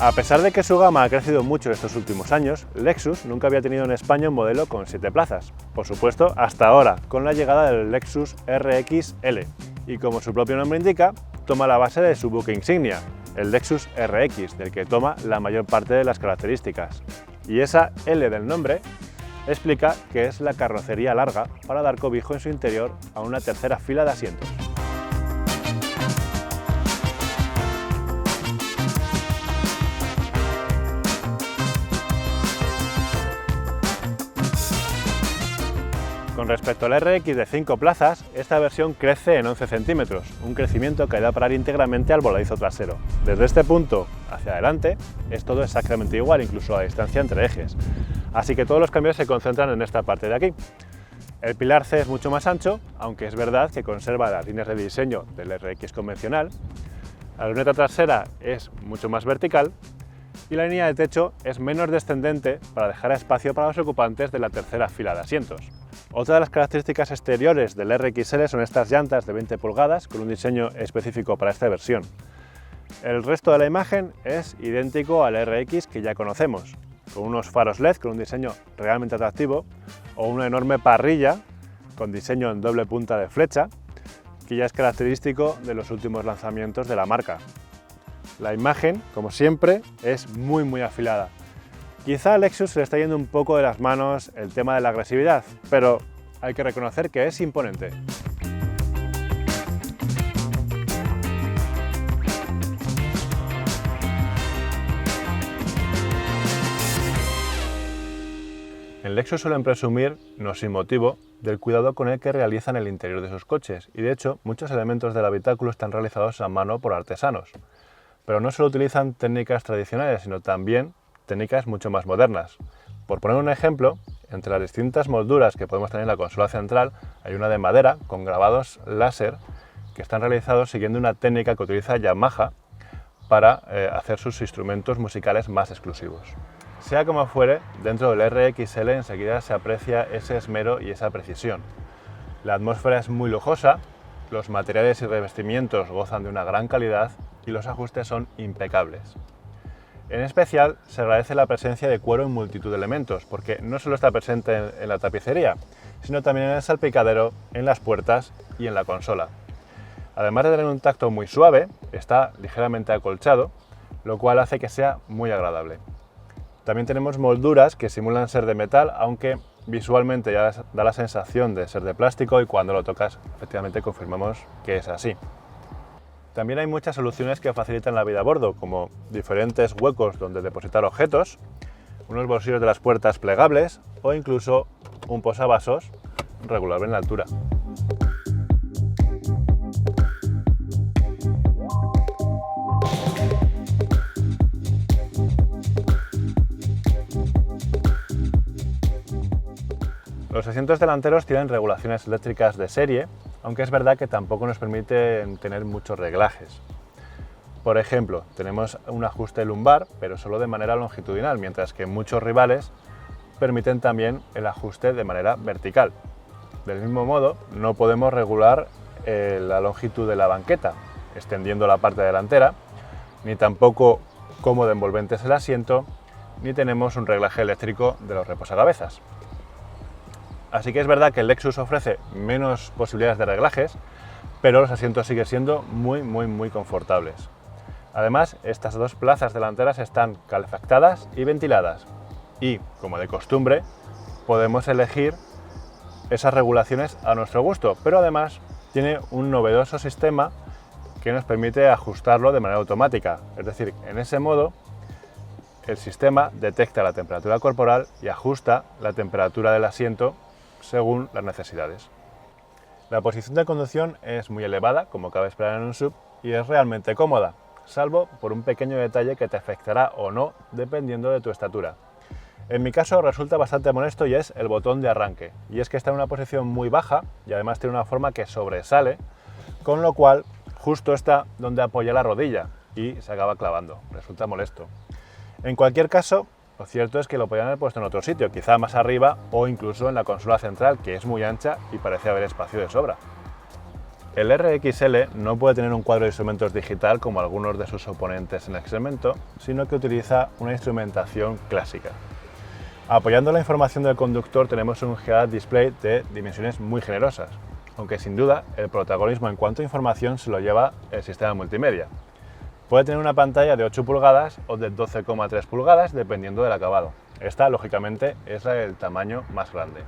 A pesar de que su gama ha crecido mucho estos últimos años, Lexus nunca había tenido en España un modelo con 7 plazas. Por supuesto, hasta ahora, con la llegada del Lexus RX L. Y como su propio nombre indica, toma la base de su buque insignia, el Lexus RX, del que toma la mayor parte de las características. Y esa L del nombre explica que es la carrocería larga para dar cobijo en su interior a una tercera fila de asientos. Con respecto al RX de 5 plazas, esta versión crece en 11 centímetros, un crecimiento que da a parar íntegramente al voladizo trasero. Desde este punto hacia adelante es todo exactamente igual, incluso a distancia entre ejes, así que todos los cambios se concentran en esta parte de aquí. El pilar C es mucho más ancho, aunque es verdad que conserva las líneas de diseño del RX convencional. La luneta trasera es mucho más vertical y la línea de techo es menos descendente para dejar espacio para los ocupantes de la tercera fila de asientos. Otra de las características exteriores del RXL son estas llantas de 20 pulgadas con un diseño específico para esta versión. El resto de la imagen es idéntico al RX que ya conocemos, con unos faros LED con un diseño realmente atractivo o una enorme parrilla con diseño en doble punta de flecha, que ya es característico de los últimos lanzamientos de la marca. La imagen, como siempre, es muy afilada. Quizá a Lexus se le está yendo un poco de las manos el tema de la agresividad, pero hay que reconocer que es imponente. En Lexus suelen presumir, no sin motivo, del cuidado con el que realizan el interior de sus coches, y de hecho muchos elementos del habitáculo están realizados a mano por artesanos. Pero no solo utilizan técnicas tradicionales, sino también técnicas mucho más modernas. Por poner un ejemplo, entre las distintas molduras que podemos tener en la consola central hay una de madera con grabados láser que están realizados siguiendo una técnica que utiliza Yamaha para hacer sus instrumentos musicales más exclusivos. Sea como fuere, dentro del RXL enseguida se aprecia ese esmero y esa precisión. La atmósfera es muy lujosa, los materiales y revestimientos gozan de una gran calidad y los ajustes son impecables. En especial, se agradece la presencia de cuero en multitud de elementos, porque no solo está presente en la tapicería, sino también en el salpicadero, en las puertas y en la consola. Además de tener un tacto muy suave, está ligeramente acolchado, lo cual hace que sea muy agradable. También tenemos molduras que simulan ser de metal, aunque visualmente ya da la sensación de ser de plástico y cuando lo tocas, efectivamente confirmamos que es así. También hay muchas soluciones que facilitan la vida a bordo, como diferentes huecos donde depositar objetos, unos bolsillos de las puertas plegables o incluso un posavasos regulable en la altura. Los asientos delanteros tienen regulaciones eléctricas de serie, aunque es verdad que tampoco nos permiten tener muchos reglajes. Por ejemplo, tenemos un ajuste lumbar, pero solo de manera longitudinal, mientras que muchos rivales permiten también el ajuste de manera vertical. Del mismo modo, no podemos regular la longitud de la banqueta, extendiendo la parte delantera, ni tampoco cómo de envolvente es el asiento, ni tenemos un reglaje eléctrico de los reposacabezas. Así que es verdad que el Lexus ofrece menos posibilidades de reglajes, pero los asientos siguen siendo muy confortables. Además, estas dos plazas delanteras están calefactadas y ventiladas y, como de costumbre, podemos elegir esas regulaciones a nuestro gusto, pero además tiene un novedoso sistema que nos permite ajustarlo de manera automática. Es decir, en ese modo el sistema detecta la temperatura corporal y ajusta la temperatura del asiento según las necesidades. La posición de conducción es muy elevada, como cabe esperar en un SUV, y es realmente cómoda, salvo por un pequeño detalle que te afectará o no dependiendo de tu estatura. En mi caso resulta bastante molesto y es el botón de arranque, y es que está en una posición muy baja y además tiene una forma que sobresale, con lo cual justo está donde apoya la rodilla y se acaba clavando, resulta molesto. En cualquier caso, lo cierto es que lo podrían haber puesto en otro sitio, quizá más arriba o incluso en la consola central, que es muy ancha y parece haber espacio de sobra. El RXL no puede tener un cuadro de instrumentos digital como algunos de sus oponentes en el segmento, sino que utiliza una instrumentación clásica. Apoyando la información del conductor tenemos un head-up display de dimensiones muy generosas, aunque sin duda el protagonismo en cuanto a información se lo lleva el sistema multimedia. Puede tener una pantalla de 8 pulgadas o de 12,3 pulgadas dependiendo del acabado. Esta, lógicamente, es la del tamaño más grande.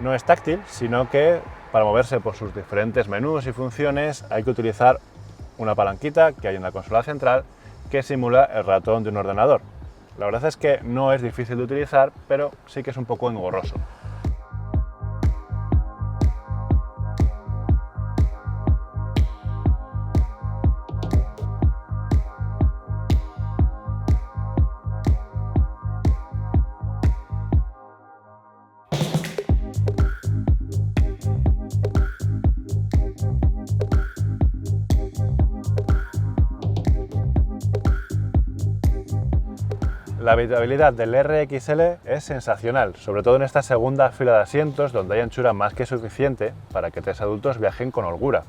No es táctil, sino que para moverse por sus diferentes menús y funciones hay que utilizar una palanquita que hay en la consola central que simula el ratón de un ordenador. La verdad es que no es difícil de utilizar, pero sí que es un poco engorroso. La habitabilidad del RXL es sensacional, sobre todo en esta segunda fila de asientos donde hay anchura más que suficiente para que 3 adultos viajen con holgura.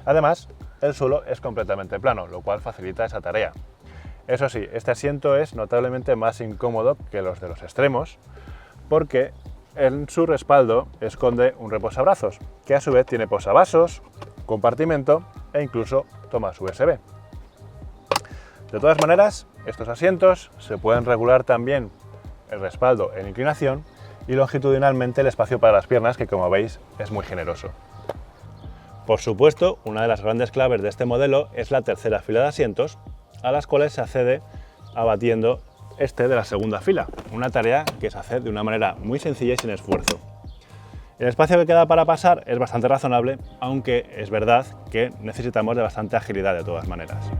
Además, el suelo es completamente plano, lo cual facilita esa tarea. Eso sí, este asiento es notablemente más incómodo que los de los extremos porque en su respaldo esconde un reposabrazos, que a su vez tiene posavasos, compartimento e incluso tomas USB. De todas maneras, estos asientos se pueden regular también el respaldo en inclinación y longitudinalmente el espacio para las piernas, que como veis es muy generoso. Por supuesto, una de las grandes claves de este modelo es la tercera fila de asientos, a las cuales se accede abatiendo este de la segunda fila, una tarea que se hace de una manera muy sencilla y sin esfuerzo. El espacio que queda para pasar es bastante razonable, aunque es verdad que necesitamos de bastante agilidad de todas maneras.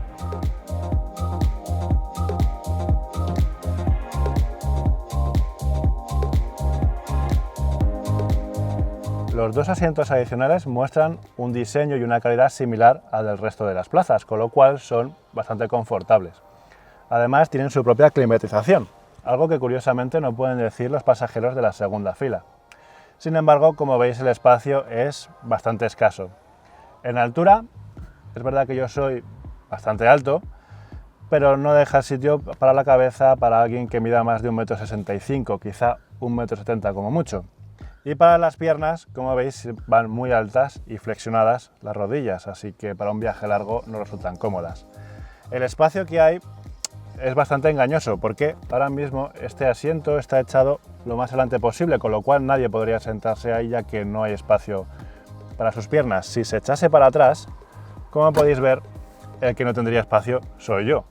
Los dos asientos adicionales muestran un diseño y una calidad similar al del resto de las plazas, con lo cual son bastante confortables. Además, tienen su propia climatización, algo que curiosamente no pueden decir los pasajeros de la segunda fila. Sin embargo, como veis, el espacio es bastante escaso. En altura, es verdad que yo soy bastante alto, pero no deja sitio para la cabeza para alguien que mida más de 1,65 m, quizá 1,70 m como mucho. Y para las piernas, como veis, van muy altas y flexionadas las rodillas, así que para un viaje largo no resultan cómodas. El espacio que hay es bastante engañoso porque ahora mismo este asiento está echado lo más adelante posible, con lo cual nadie podría sentarse ahí ya que no hay espacio para sus piernas. Si se echase para atrás, como podéis ver, el que no tendría espacio soy yo.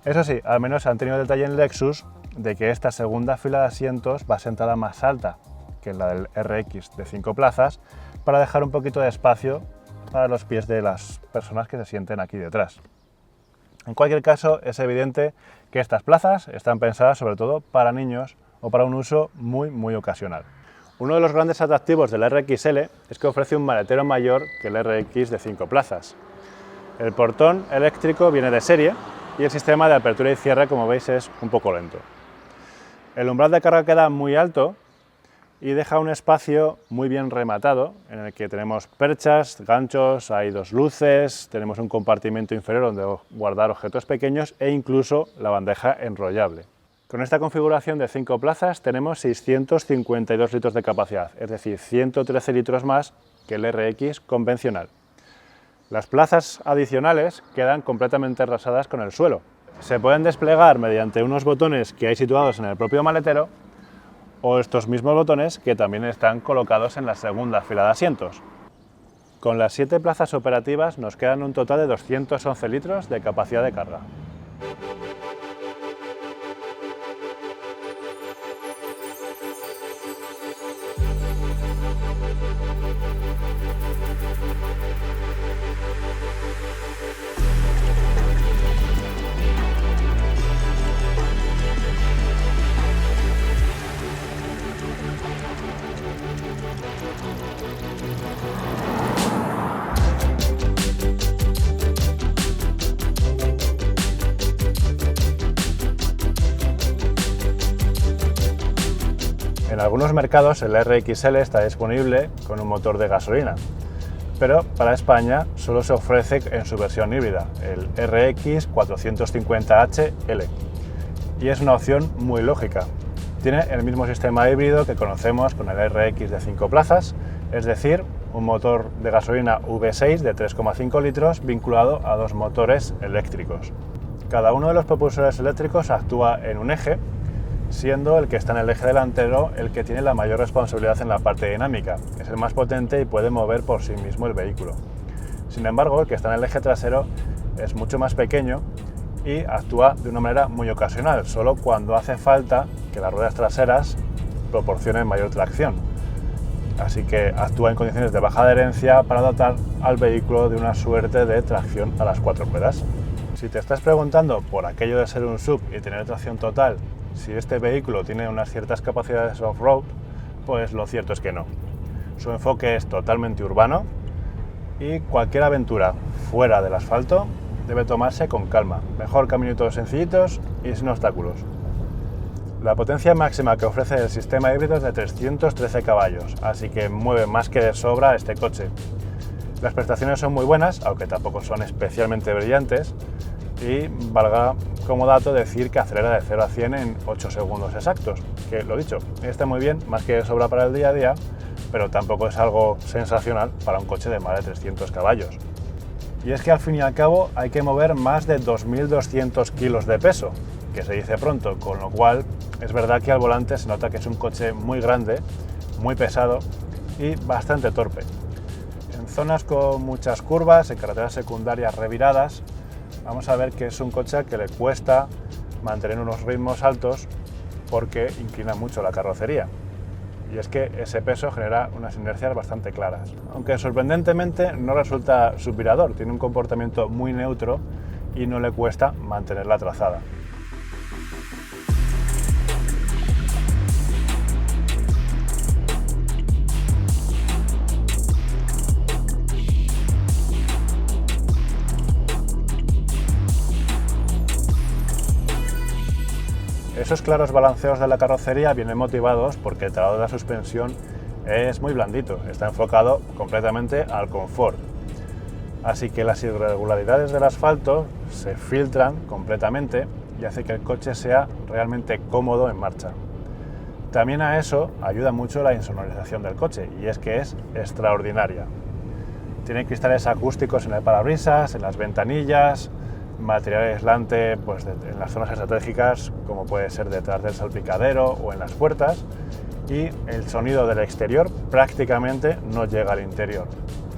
Eso sí, al menos han tenido el detalle en Lexus de que esta segunda fila de asientos va sentada más alta que la del RX de 5 plazas, para dejar un poquito de espacio para los pies de las personas que se sienten aquí detrás. En cualquier caso, es evidente que estas plazas están pensadas sobre todo para niños o para un uso muy ocasional. Uno de los grandes atractivos del RXL es que ofrece un maletero mayor que el RX de 5 plazas. El portón eléctrico viene de serie y el sistema de apertura y cierre, como veis, es un poco lento. El umbral de carga queda muy alto y deja un espacio muy bien rematado en el que tenemos perchas, ganchos, hay 2 luces, tenemos un compartimento inferior donde guardar objetos pequeños e incluso la bandeja enrollable. Con esta configuración de 5 plazas tenemos 652 litros de capacidad, es decir, 113 litros más que el RX convencional. Las plazas adicionales quedan completamente rasadas con el suelo. Se pueden desplegar mediante unos botones que hay situados en el propio maletero o estos mismos botones que también están colocados en la segunda fila de asientos. Con las 7 plazas operativas nos quedan un total de 211 litros de capacidad de carga. En algunos mercados el RXL está disponible con un motor de gasolina. pero para España solo se ofrece en su versión híbrida, el RX 450HL, y es una opción muy lógica. Tiene el mismo sistema híbrido que conocemos con el RX de 5 plazas, es decir, un motor de gasolina V6 de 3,5 litros vinculado a dos motores eléctricos. Cada uno de los propulsores eléctricos actúa en un eje, siendo el que está en el eje delantero el que tiene la mayor responsabilidad en la parte dinámica, es el más potente y puede mover por sí mismo el vehículo. Sin embargo, el que está en el eje trasero es mucho más pequeño y actúa de una manera muy ocasional, solo cuando hace falta que las ruedas traseras proporcionen mayor tracción. Así que actúa en condiciones de baja adherencia para dotar al vehículo de una suerte de tracción a las cuatro ruedas. Si te estás preguntando por aquello de ser un SUV y tener tracción total, si este vehículo tiene unas ciertas capacidades off-road, pues lo cierto es que no. Su enfoque es totalmente urbano y cualquier aventura fuera del asfalto debe tomarse con calma, mejor caminitos sencillitos y sin obstáculos. La potencia máxima que ofrece el sistema híbrido es de 313 caballos, así que mueve más que de sobra este coche. Las prestaciones son muy buenas, aunque tampoco son especialmente brillantes, y valga como dato decir que acelera de 0 a 100 en 8 segundos exactos, que lo dicho, está muy bien, más que de sobra para el día a día, pero tampoco es algo sensacional para un coche de más de 300 caballos. Y es que al fin y al cabo hay que mover más de 2.200 kilos de peso, que se dice pronto, con lo cual es verdad que al volante se nota que es un coche muy grande, muy pesado y bastante torpe. En zonas con muchas curvas, en carreteras secundarias reviradas, vamos a ver que es un coche que le cuesta mantener unos ritmos altos porque inclina mucho la carrocería. Y es que ese peso genera unas inercias bastante claras. Aunque sorprendentemente no resulta subvirador, tiene un comportamiento muy neutro y no le cuesta mantener la trazada. Esos claros balanceos de la carrocería vienen motivados porque el traslado de la suspensión es muy blandito, está enfocado completamente al confort. Así que las irregularidades del asfalto se filtran completamente y hace que el coche sea realmente cómodo en marcha. También a eso ayuda mucho la insonorización del coche, y es que es extraordinaria. Tiene cristales acústicos en el parabrisas, en las ventanillas, material aislante pues, en las zonas estratégicas, como puede ser detrás del salpicadero o en las puertas, y el sonido del exterior prácticamente no llega al interior.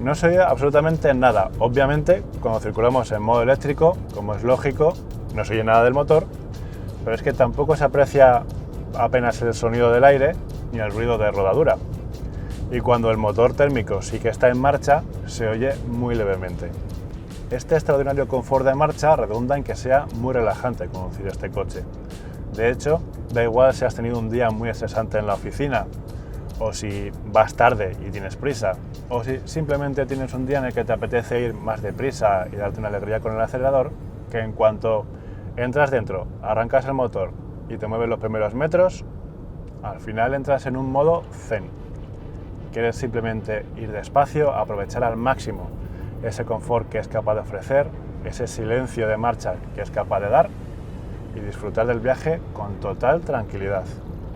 No se oye absolutamente nada. Obviamente, cuando circulamos en modo eléctrico, como es lógico, no se oye nada del motor, pero es que tampoco se aprecia apenas el sonido del aire ni el ruido de rodadura. Y cuando el motor térmico sí que está en marcha, se oye muy levemente. Este extraordinario confort de marcha redunda en que sea muy relajante conducir este coche. De hecho, da igual si has tenido un día muy estresante en la oficina, o si vas tarde y tienes prisa, o si simplemente tienes un día en el que te apetece ir más deprisa y darte una alegría con el acelerador, que en cuanto entras dentro, arrancas el motor y te mueves los primeros metros, al final entras en un modo zen. Quieres simplemente ir despacio, aprovechar al máximo ese confort que es capaz de ofrecer, ese silencio de marcha que es capaz de dar y disfrutar del viaje con total tranquilidad.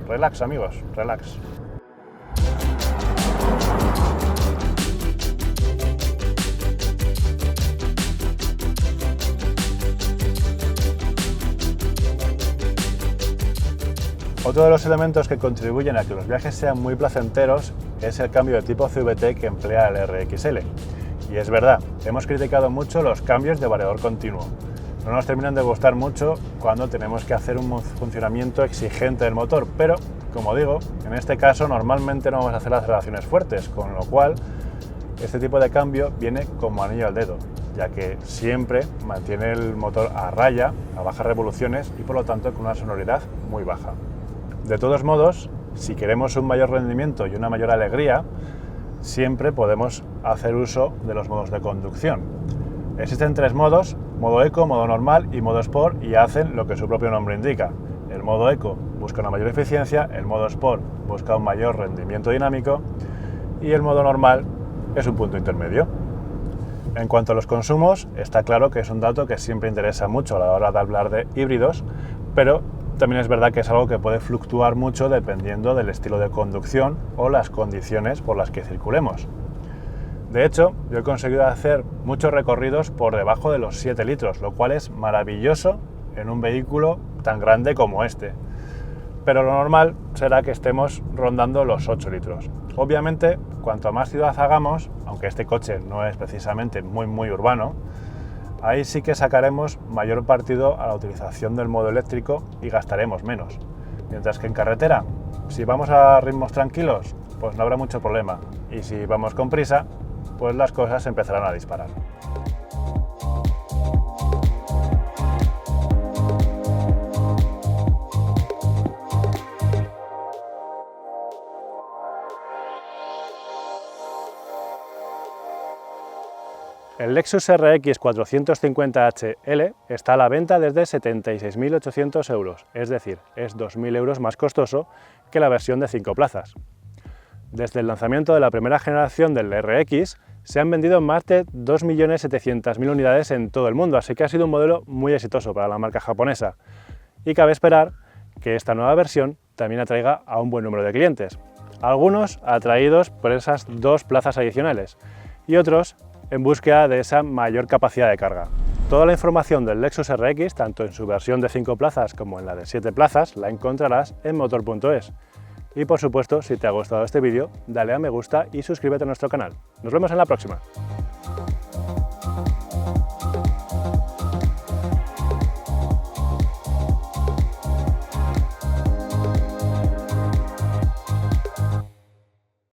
Relax, amigos, relax. Otro de los elementos que contribuyen a que los viajes sean muy placenteros es el cambio de tipo CVT que emplea el RXL. Y es verdad, hemos criticado mucho los cambios de variador continuo. No nos terminan de gustar mucho cuando tenemos que hacer un funcionamiento exigente del motor, pero, como digo, en este caso normalmente no vamos a hacer aceleraciones fuertes, con lo cual este tipo de cambio viene como anillo al dedo, ya que siempre mantiene el motor a raya, a bajas revoluciones y por lo tanto con una sonoridad muy baja. De todos modos, si queremos un mayor rendimiento y una mayor alegría, siempre podemos hacer uso de los modos de conducción. Existen tres modos: modo eco, modo normal y modo sport, y hacen lo que su propio nombre indica. El modo eco busca una mayor eficiencia, el modo sport busca un mayor rendimiento dinámico y el modo normal es un punto intermedio. En cuanto a los consumos, está claro que es un dato que siempre interesa mucho a la hora de hablar de híbridos, pero también es verdad que es algo que puede fluctuar mucho dependiendo del estilo de conducción o las condiciones por las que circulemos. De hecho, yo he conseguido hacer muchos recorridos por debajo de los 7 litros, lo cual es maravilloso en un vehículo tan grande como este. Pero lo normal será que estemos rondando los 8 litros. Obviamente, cuanto más ciudad hagamos, aunque este coche no es precisamente muy urbano, ahí sí que sacaremos mayor partido a la utilización del modo eléctrico y gastaremos menos. Mientras que en carretera, si vamos a ritmos tranquilos, pues no habrá mucho problema. Y si vamos con prisa, pues las cosas empezarán a disparar. El Lexus RX 450HL está a la venta desde 76.800 euros, es decir, es 2.000 euros más costoso que la versión de 5 plazas. Desde el lanzamiento de la primera generación del RX se han vendido más de 2.700.000 unidades en todo el mundo, así que ha sido un modelo muy exitoso para la marca japonesa. Y cabe esperar que esta nueva versión también atraiga a un buen número de clientes, algunos atraídos por esas 2 plazas adicionales y otros en búsqueda de esa mayor capacidad de carga. Toda la información del Lexus RX, tanto en su versión de 5 plazas como en la de 7 plazas, la encontrarás en motor.es. Y por supuesto, si te ha gustado este vídeo, dale a me gusta y suscríbete a nuestro canal. Nos vemos en la próxima.